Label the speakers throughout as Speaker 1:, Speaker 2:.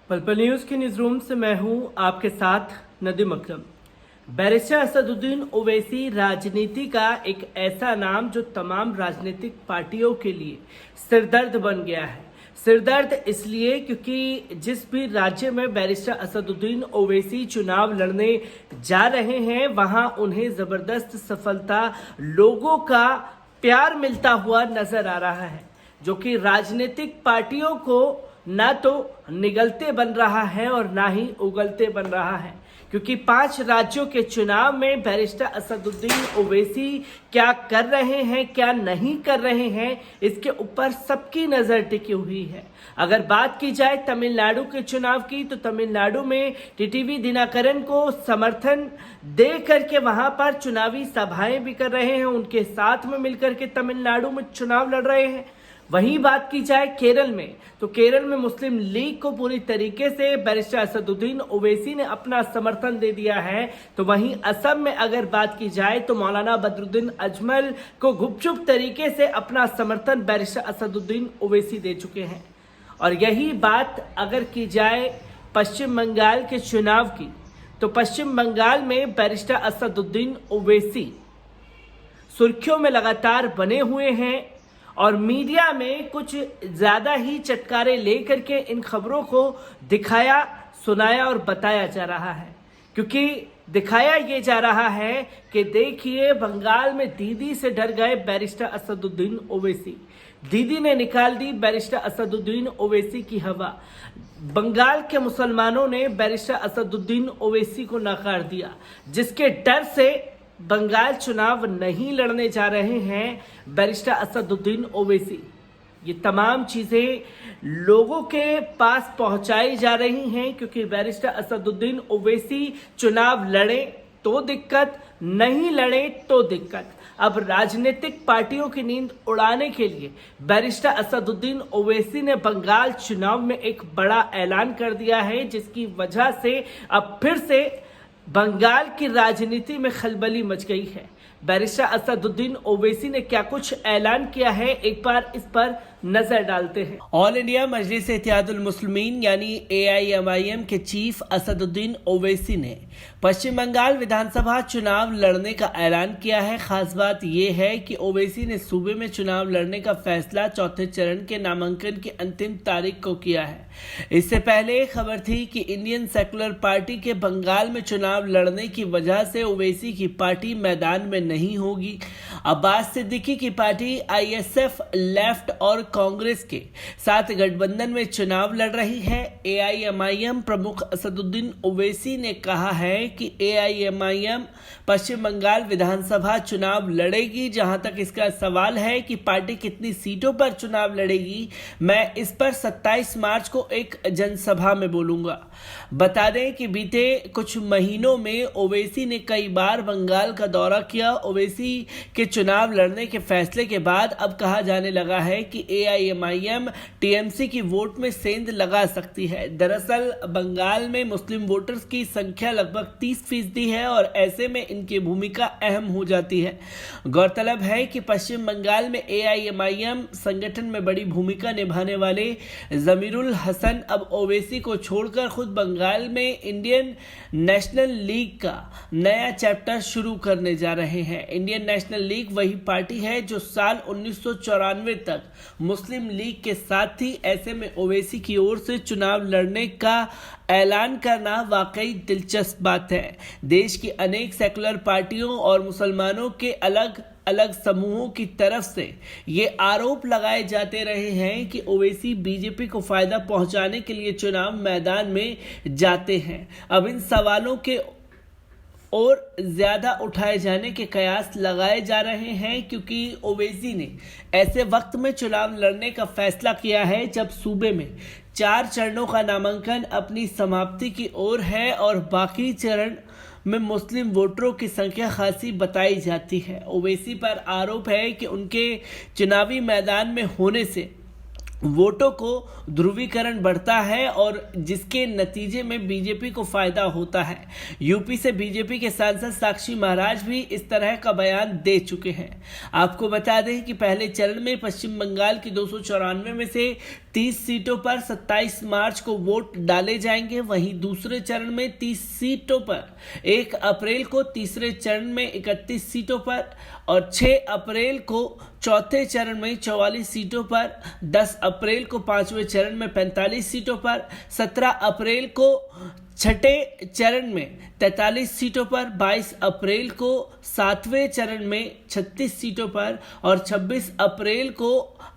Speaker 1: पलपल news के news room से मैं हूं आपके साथ नदीम अकरम। बैरिस्टर असदुद्दीन ओवैसी राजनीति का एक ऐसा नाम जो तमाम राजनीतिक पार्टियों के लिए सिरदर्द बन गया है। सिरदर्द इसलिए क्योंकि जिस भी राज्य में बैरिस्टर असदुद्दीन ओवैसी चुनाव लड़ने जा रहे हैं वहां उन्हें जबरदस्त सफलता, लोगों का प्यार मिलता हुआ नजर आ रहा है, जो कि राजनीतिक पार्टियों को ना तो निगलते बन रहा है और ना ही उगलते बन रहा है। क्योंकि 5 राज्यों के चुनाव में बैरिस्टर असदुद्दीन ओवैसी क्या कर रहे हैं, क्या नहीं कर रहे हैं, इसके ऊपर सबकी नजर टिकी हुई है। अगर बात की जाए तमिलनाडु के चुनाव की, तो तमिलनाडु में टीटीवी दिनकरन को समर्थन दे करके वहां पर चुनावी सभाएं भी कर रहे हैं, उनके साथ में मिलकर के तमिलनाडु में चुनाव लड़ रहे हैं। वहीं बात की जाए केरल में, तो केरल में मुस्लिम लीग को पूरी तरीके से बैरिस्टर असदुद्दीन ओवैसी ने अपना समर्थन दे दिया है। तो वहीं असम में अगर बात की जाए तो मौलाना बदरुद्दीन अजमल को गुपचुप तरीके से अपना समर्थन बैरिस्टर असदुद्दीन ओवैसी दे चुके हैं। और यही बात अगर की जाए पश्चिम बंगाल के चुनाव की, तो पश्चिम बंगाल में बैरिस्टर असदुद्दीन ओवैसी सुर्खियों में लगातार बने हुए हैं और मीडिया में कुछ ज्यादा ही चटकारे लेकर के इन खबरों को दिखाया, सुनाया और बताया जा रहा है। क्योंकि दिखाया ये जा रहा है कि देखिए, बंगाल में दीदी से डर गए बैरिस्टर असदुद्दीन ओवैसी। दीदी ने निकाल दी बैरिस्टर असदुद्दीन ओवैसी की हवा। बंगाल के मुसलमानों ने बैरिस्टर असदुद्दीन ओवैसी को नकार दिया, जिसके डर से बंगाल चुनाव नहीं लड़ने जा रहे हैं बैरिस्टर असदुद्दीन ओवैसी। ये तमाम चीजें लोगों के पास पहुंचाई जा रही हैं, क्योंकि बैरिस्टर असदुद्दीन ओवैसी चुनाव लड़े तो दिक्कत, नहीं लड़े तो दिक्कत। अब राजनीतिक पार्टियों की नींद उड़ाने के लिए बैरिस्टर असदुद्दीन ओवैसी ने बंगाल चुनाव में एक बड़ा ऐलान कर दिया है, जिसकी वजह से अब फिर से बंगाल की राजनीति में खलबली मच गई है। बैरिस्टर असदुद्दीन ओवैसी ने क्या कुछ ऐलान किया है, एक बार इस पर नजर डालते हैं। ऑल इंडिया मजलिस इत्तेहादुल मुस्लिमीन यानी AIMIM के चीफ असदुद्दीन ओवैसी ने पश्चिम बंगाल विधानसभा चुनाव लड़ने का ऐलान किया है। खास बात यह है कि ओवैसी ने सूबे में चुनाव लड़ने का फैसला चौथे चरण के नामांकन की अंतिम तारीख को किया है। इससे पहले खबर थी कि इंडियन सेकुलर पार्टी के बंगाल में चुनाव लड़ने की वजह से ओवैसी की पार्टी मैदान में नहीं होगी। अब्बास सिद्दीकी की पार्टी ISF लेफ्ट और कांग्रेस के साथ गठबंधन में चुनाव लड़ रही है। AIMIM प्रमुख असदुद्दीन ओवैसी ने कहा है कि AIMIM पश्चिम बंगाल विधानसभा चुनाव लड़ेगी। जहां तक इसका सवाल है कि पार्टी कितनी सीटों पर चुनाव लड़ेगी, मैं इस पर 27 मार्च को एक जनसभा में बोलूंगा। बता दें कि बीते कुछ महीनों में ओवैसी ने कई बार बंगाल का दौरा किया। ओवैसी के चुनाव लड़ने के फैसले के बाद अब कहा जाने लगा है कि AIMIM TMC की वोट में सेंध लगा सकती है। दरअसल बंगाल में मुस्लिम वोटर्स की संख्या लगभग 30% है और ऐसे में इनकी भूमिका अहम हो जाती है। गौरतलब है कि पश्चिम बंगाल में AIMIM संगठन में बड़ी भूमिका निभाने वाले जमीरुल हसन अब ओवैसी को छोड़कर खुद बंगाल में इंडियन नेशनल लीग का नया चैप्टर शुरू करने जा रहे हैं। इंडियन नेशनल लीग वही पार्टी है जो साल 1994 तक मुस्लिम लीग के साथ थी। ऐसे में ओवैसी की ओर से चुनाव लड़ने का ऐलान करना वाकई दिलचस्प बात है। देश की अनेक सेकुलर पार्टियों और मुसलमानों के अलग अलग समूहों की तरफ से ये आरोप लगाए जाते रहे हैं कि ओवैसी बीजेपी को फायदा पहुंचाने के लिए चुनाव मैदान में जाते हैं। अब इन सवालों के और ज्यादा उठाए जाने के कयास लगाए जा रहे हैं, क्योंकि ओवैसी ने ऐसे वक्त में चुनाव लड़ने का फैसला किया है जब सूबे में 4 चरणों का नामांकन अपनी समाप्ति की ओर है और बाकी चरण में मुस्लिम वोटरों की संख्या खासी बताई जाती है। ओवैसी पर आरोप है कि उनके चुनावी मैदान में होने से वोटों को ध्रुवीकरण बढ़ता है और जिसके नतीजे में बीजेपी को फायदा होता है। यूपी से बीजेपी के सांसद साक्षी महाराज भी इस तरह का बयान दे चुके हैं। आपको बता दें कि पहले चरण में पश्चिम बंगाल की 294 में से 30 सीटों पर 27 मार्च को वोट डाले जाएंगे। वहीं दूसरे चरण में 30 सीटों पर 1 अप्रैल को, तीसरे चरण में 31 सीटों पर और 6 अप्रैल को चौथे चरण में 44 सीटों पर, 10 अप्रैल को पांचवें चरण में 45 सीटों पर, 17 अप्रैल को छठे चरण में 43 सीटों पर, 22 अप्रैल को सातवें चरण में 36 सीटों पर और 26 अप्रैल को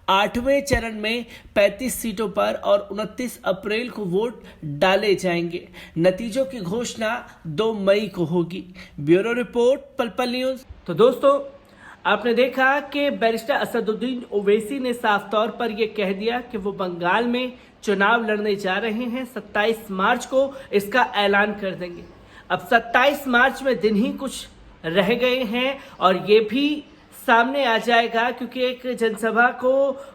Speaker 1: आठवें चरण में 35 सीटों पर और 29 अप्रैल को वोट डाले जाएंगे। नतीजों की घोषणा 2 मई को होगी। ब्यूरो रिपोर्ट, पल पल न्यूज। तो दोस्तों, आपने देखा कि बैरिस्टर असदुद्दीन ओवैसी ने साफ तौर पर यह कह दिया कि वो बंगाल में चुनाव लड़ने जा रहे हैं। 27 मार्च को इसका ऐलान कर देंगे। अब 27 मार्च में दिन ही कुछ रह गए हैं और ये भी सामने आ जाएगा, क्योंकि एक जनसभा को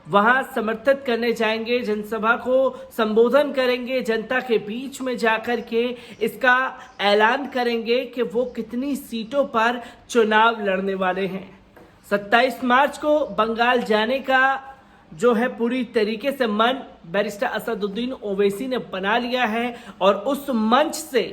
Speaker 1: वहां समर्थित करने जाएंगे, जनसभा को संबोधन करेंगे, जनता के बीच में जाकर के इसका ऐलान करेंगे कि वो कितनी सीटों पर चुनाव लड़ने वाले हैं। 27 मार्च को बंगाल जाने का जो है पूरी तरीके से मन बैरिस्टर असदुद्दीन ओवैसी ने बना लिया है और उस मंच से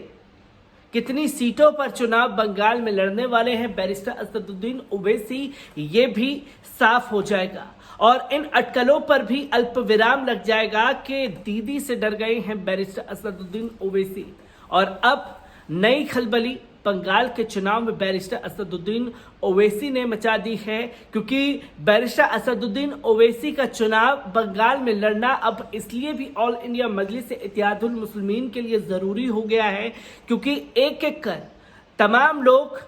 Speaker 1: कितनी सीटों पर चुनाव बंगाल में लड़ने वाले हैं बैरिस्टर असदुद्दीन ओवैसी, ये भी साफ हो जाएगा। और इन अटकलों पर भी अल्प विराम लग जाएगा कि दीदी से डर गए हैं बैरिस्टर असदुद्दीन ओवैसी। और अब नई खलबली बंगाल के चुनाव में बैरिस्टर असदुद्दीन ओवैसी ने मचा दी है, क्योंकि बैरिस्टर असदुद्दीन ओवैसी का चुनाव बंगाल में लड़ना अब इसलिए भी ऑल इंडिया मजलिस इत्तेहादुल मुस्लिमीन के लिए ज़रूरी हो गया है, क्योंकि एक एक कर तमाम लोग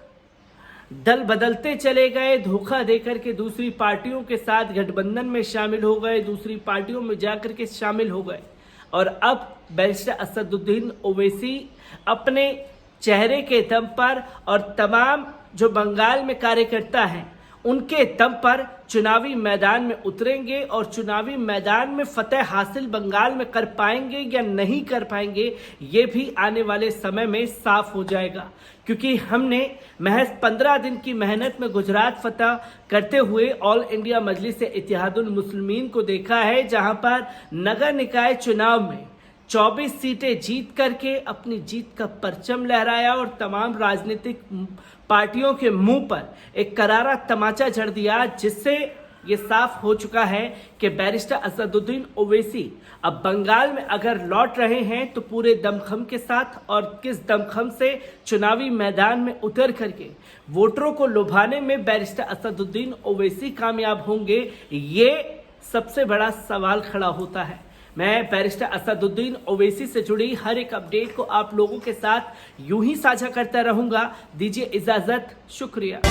Speaker 1: दल बदलते चले गए, धोखा देकर के दूसरी पार्टियों के साथ गठबंधन में शामिल हो गए, दूसरी पार्टियों में जाकर के शामिल हो गए। और अब बैरिस्टर असदुद्दीन ओवैसी अपने चेहरे के दम पर और तमाम जो बंगाल में कार्यकर्ता हैं उनके दम पर चुनावी मैदान में उतरेंगे और चुनावी मैदान में फतेह हासिल बंगाल में कर पाएंगे या नहीं कर पाएंगे, ये भी आने वाले समय में साफ हो जाएगा। क्योंकि हमने महज 15 दिन की मेहनत में गुजरात फतह करते हुए ऑल इंडिया मजलिस इत्तेहादुल मुस्लिमीन को देखा है, जहां पर नगर निकाय चुनाव में 24 सीटें जीत करके अपनी जीत का परचम लहराया और तमाम राजनीतिक पार्टियों के मुंह पर एक करारा तमाचा जड़ दिया, जिससे ये साफ हो चुका है कि बैरिस्टर असदुद्दीन ओवैसी अब बंगाल में अगर लौट रहे हैं तो पूरे दमखम के साथ, और किस दमखम से चुनावी मैदान में उतर करके वोटरों को लुभाने में बैरिस्टर असदुद्दीन ओवैसी कामयाब होंगे, ये सबसे बड़ा सवाल खड़ा होता है। मैं बैरिस्टर असदुद्दीन ओवैसी से जुड़ी हर एक अपडेट को आप लोगों के साथ यूं ही साझा करता रहूंगा। दीजिए इजाजत, शुक्रिया।